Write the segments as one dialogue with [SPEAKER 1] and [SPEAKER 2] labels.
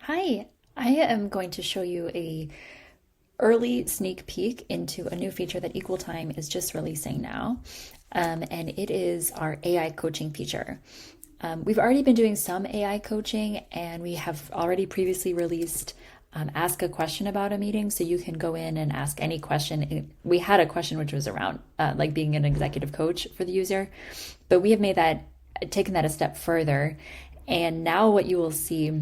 [SPEAKER 1] Hi, I am going to show you a early sneak peek into a new feature that Equal Time is just releasing now, and it is our AI coaching feature. We've already been doing some AI coaching, and we have already previously released ask a question about a meeting, so you can go in and ask any question. We had a question which was around like being an executive coach for the user, but we have taken that a step further, and now what you will see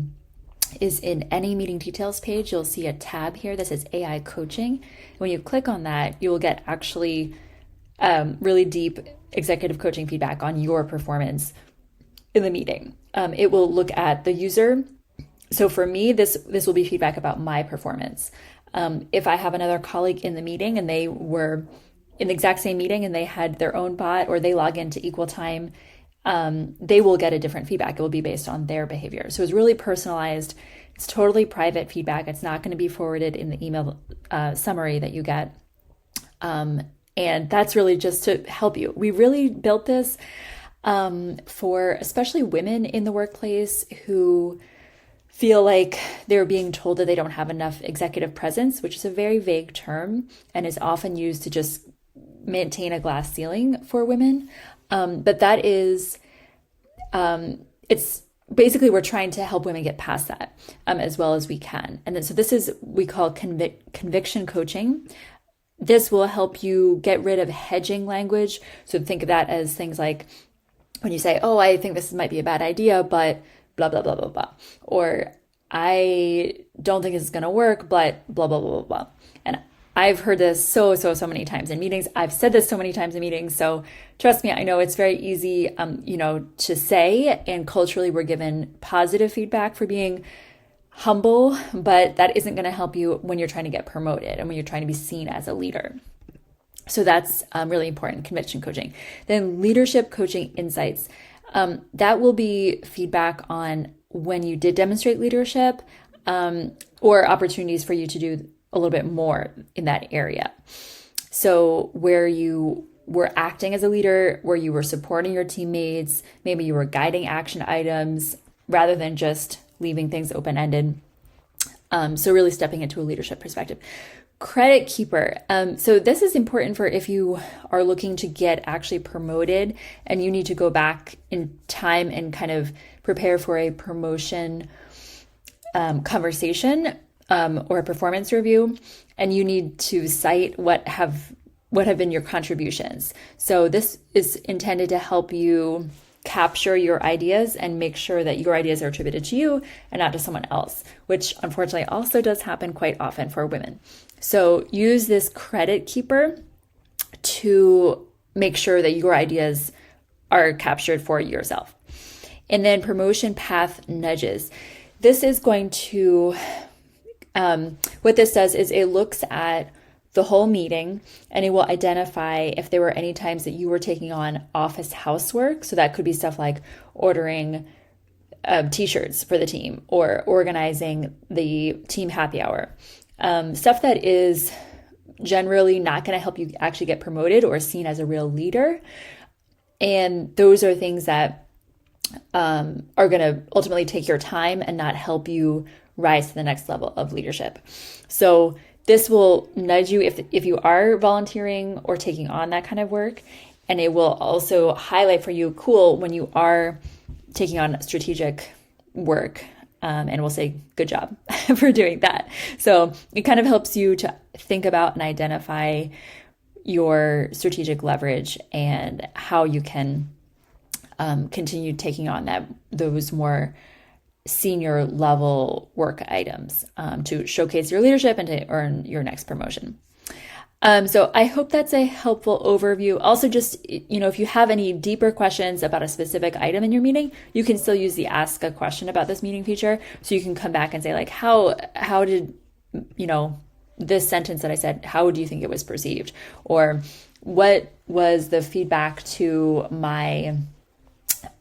[SPEAKER 1] is in any meeting details page, you'll see a tab here that says AI coaching. When you click on that, you will get actually really deep executive coaching feedback on your performance in the meeting. It will look at the user. So for me, this will be feedback about my performance. If I have another colleague in the meeting and they were in the exact same meeting and they had their own bot or they log into Equal Time, they will get a different feedback. It will be based on their behavior. So it's really personalized. It's totally private feedback. It's not going to be forwarded in the email summary that you get. And that's really just to help you. We really built this for especially women in the workplace who feel like they're being told that they don't have enough executive presence, which is a very vague term and is often used to just maintain a glass ceiling for women. But that is, it's basically we're trying to help women get past that as well as we can. And then, so this is, we call conviction coaching. This will help you get rid of hedging language. So think of that as things like when you say, oh, I think this might be a bad idea, but blah, blah, blah, blah, blah. Or I don't think this is going to work, but blah, blah, blah, blah, blah. And I've heard this so many times in meetings. I've said this so many times in meetings. So trust me, I know it's very easy, to say, and culturally we're given positive feedback for being humble, but that isn't going to help you when you're trying to get promoted and when you're trying to be seen as a leader. So that's really important, conviction coaching. Then leadership coaching insights. That will be feedback on when you did demonstrate leadership or opportunities for you to do a little bit more in that area. So where you were acting as a leader, where you were supporting your teammates, maybe you were guiding action items rather than just leaving things open-ended. So really stepping into a leadership perspective. Credit keeper. So this is important for if you are looking to get actually promoted and you need to go back in time and kind of prepare for a promotion conversation or a performance review, and you need to cite what have been your contributions. So this is intended to help you capture your ideas and make sure that your ideas are attributed to you and not to someone else, which unfortunately also does happen quite often for women. So use this credit keeper to make sure that your ideas are captured for yourself. And then promotion path nudges. This is going to, what this does is it looks at the whole meeting and it will identify if there were any times that you were taking on office housework. So that could be stuff like ordering t-shirts for the team or organizing the team happy hour. Stuff that is generally not going to help you actually get promoted or seen as a real leader. And those are things that are going to ultimately take your time and not help you rise to the next level of leadership. So this will nudge you if you are volunteering or taking on that kind of work. And it will also highlight for you, cool, when you are taking on strategic work. And we'll say, good job for doing that. So it kind of helps you to think about and identify your strategic leverage and how you can continue taking on those more senior level work items to showcase your leadership and to earn your next promotion. So I hope that's a helpful overview. Also, just, if you have any deeper questions about a specific item in your meeting, you can still use the ask a question about this meeting feature. So you can come back and say like, how did, this sentence that I said, how do you think it was perceived? Or what was the feedback to my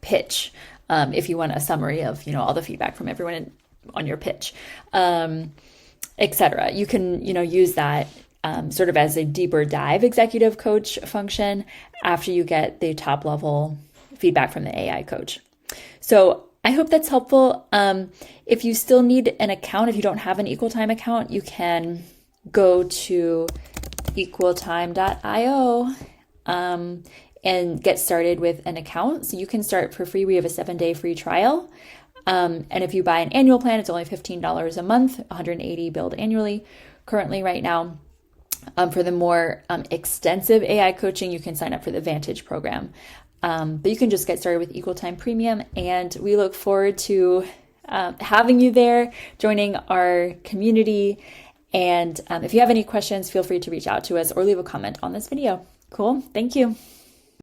[SPEAKER 1] pitch? If you want a summary of, all the feedback from everyone on your pitch, etc. You can, use that sort of as a deeper dive executive coach function after you get the top level feedback from the AI coach. So I hope that's helpful. If you still need an account, if you don't have an Equal Time account, you can go to equaltime.io and get started with an account. So you can start for free. We have a 7-day free trial. And if you buy an annual plan, it's only $15 a month, 180 billed annually currently right now. For the more extensive AI coaching, you can sign up for the Vantage program. But you can just get started with Equal Time Premium, and we look forward to having you there, joining our community. And if you have any questions, feel free to reach out to us or leave a comment on this video. Cool. Thank you.